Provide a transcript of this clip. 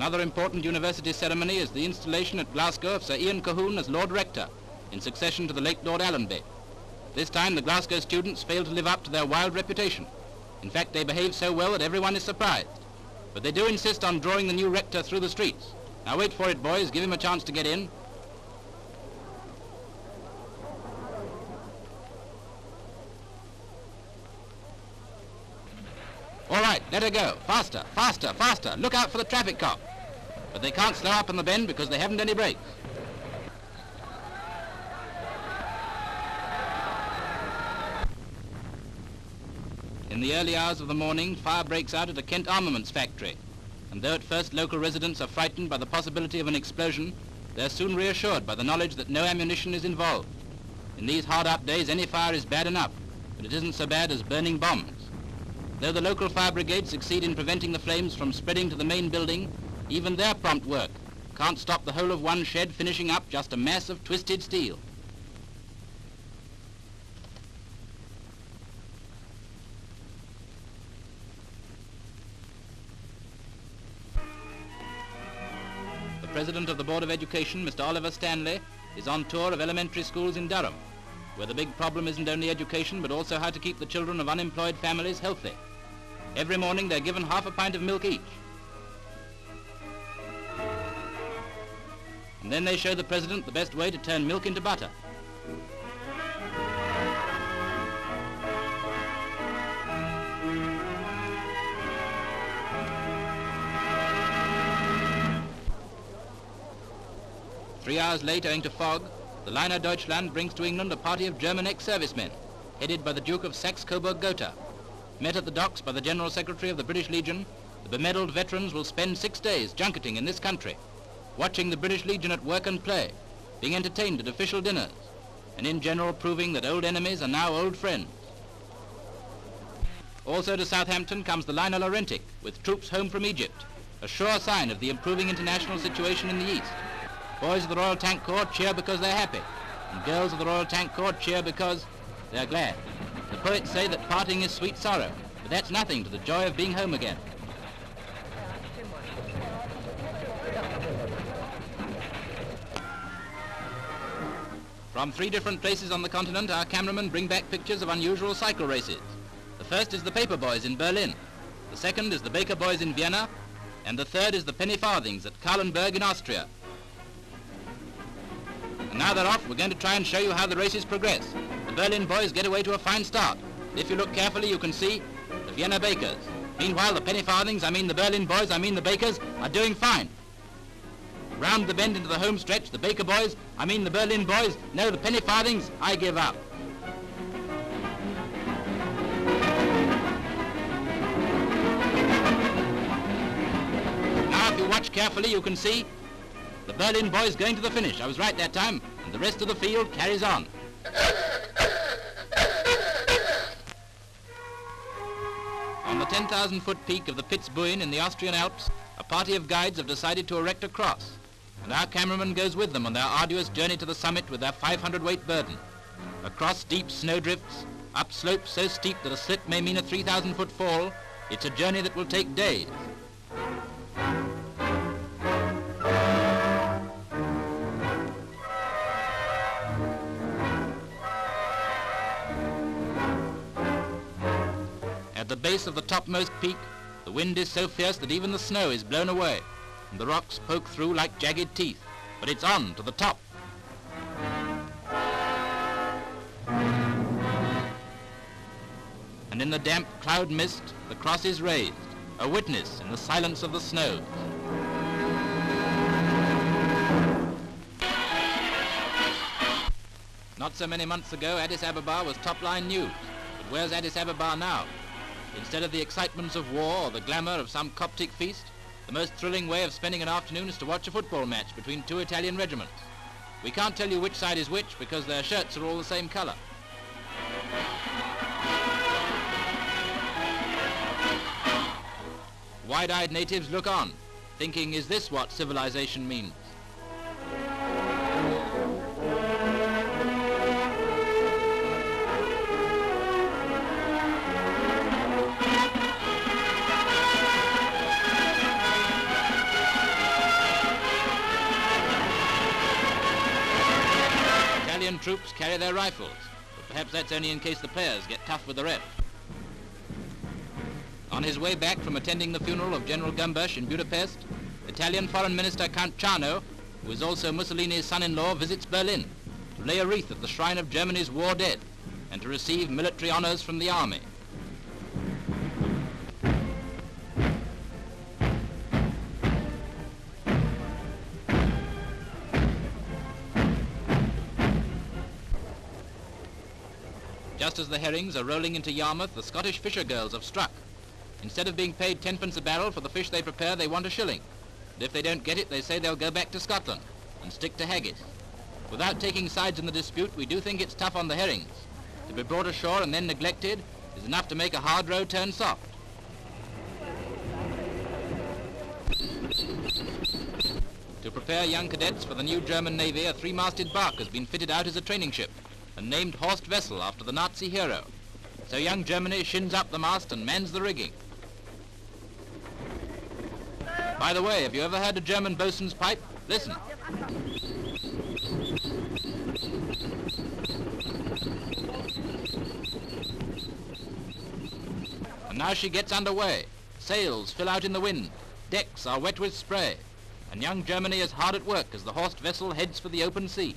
Another important university ceremony is the installation at Glasgow of Sir Ian Cahoon as Lord Rector, in succession to the late Lord Allenby. This time the Glasgow students fail to live up to their wild reputation. In fact, they behave so well that everyone is surprised. But they do insist on drawing the new rector through the streets. Now wait for it, boys. Give him a chance to get in. All right, let her go. Faster, faster, faster. Look out for the traffic cop. But they can't slow up in the bend because they haven't any brakes. In the early hours of the morning, fire breaks out at a Kent armaments factory. And though at first local residents are frightened by the possibility of an explosion, they're soon reassured by the knowledge that no ammunition is involved. In these hard-up days, any fire is bad enough, but it isn't so bad as burning bombs. Though the local fire brigade succeed in preventing the flames from spreading to the main building, even their prompt work can't stop the whole of one shed finishing up just a mass of twisted steel. The President of the Board of Education, Mr. Oliver Stanley, is on tour of elementary schools in Durham, where the big problem isn't only education, but also how to keep the children of unemployed families healthy. Every morning they're given half a pint of milk each. And then they show the President the best way to turn milk into butter. Three hours late, owing to fog, the liner Deutschland brings to England a party of German ex-servicemen, headed by the Duke of Saxe-Coburn Gotha. Met at the docks by the General Secretary of the British Legion, the bemedalled veterans will spend 6 days junketing in this country, watching the British Legion at work and play, being entertained at official dinners, and in general proving that old enemies are now old friends. Also to Southampton comes the liner Laurentic, with troops home from Egypt, a sure sign of the improving international situation in the East. Boys of the Royal Tank Corps cheer because they're happy, and girls of the Royal Tank Corps cheer because they're glad. The poets say that parting is sweet sorrow, but that's nothing to the joy of being home again. From 3 different places on the continent, our cameramen bring back pictures of unusual cycle races. The first is the Paper Boys in Berlin, the second is the Baker Boys in Vienna, and the third is the Penny Farthings at Kahlenberg in Austria. And now they're off, we're going to try and show you how the races progress. The Berlin boys get away to a fine start. If you look carefully, you can see the Vienna Bakers. Meanwhile, the Penny Farthings, the Berlin boys, the Bakers, are doing fine. Round the bend into the home stretch, the Baker boys, the Berlin boys, no, the Penny Farthings, I give up. Now, if you watch carefully, you can see the Berlin boys going to the finish. I was right that time, and the rest of the field carries on. On the 10,000-foot peak of the Pitzbuin in the Austrian Alps, a party of guides have decided to erect a cross, and our cameraman goes with them on their arduous journey to the summit with their 500-weight burden. Across deep snowdrifts, up slopes so steep that a slip may mean a 3,000-foot fall, it's a journey that will take days. At the base of the topmost peak, the wind is so fierce that even the snow is blown away, and the rocks poke through like jagged teeth. But it's on to the top. And in the damp cloud mist, the cross is raised, a witness in the silence of the snows. Not so many months ago, Addis Ababa was top-line news. But where's Addis Ababa now? Instead of the excitements of war or the glamour of some Coptic feast, the most thrilling way of spending an afternoon is to watch a football match between 2 Italian regiments. We can't tell you which side is which because their shirts are all the same colour. Wide-eyed natives look on, thinking, is this what civilization means? carry their rifles, but perhaps that's only in case the players get tough with the ref. On his way back from attending the funeral of General Gumbush in Budapest, Italian Foreign Minister Count Ciano, who is also Mussolini's son-in-law, visits Berlin to lay a wreath at the shrine of Germany's war dead and to receive military honors from the army. Just as the herrings are rolling into Yarmouth, the Scottish fisher girls have struck. Instead of being paid 10p a barrel for the fish they prepare, they want a shilling. And if they don't get it, they say they'll go back to Scotland and stick to haggis. Without taking sides in the dispute, we do think it's tough on the herrings. To be brought ashore and then neglected is enough to make a hard row turn soft. To prepare young cadets for the new German Navy, a three-masted bark has been fitted out as a training ship and named Horst Wessel after the Nazi hero. So young Germany shins up the mast and mans the rigging. By the way, have you ever heard a German boatswain's pipe? Listen. And now she gets underway. Sails fill out in the wind. Decks are wet with spray. And young Germany is hard at work as the Horst Wessel heads for the open sea.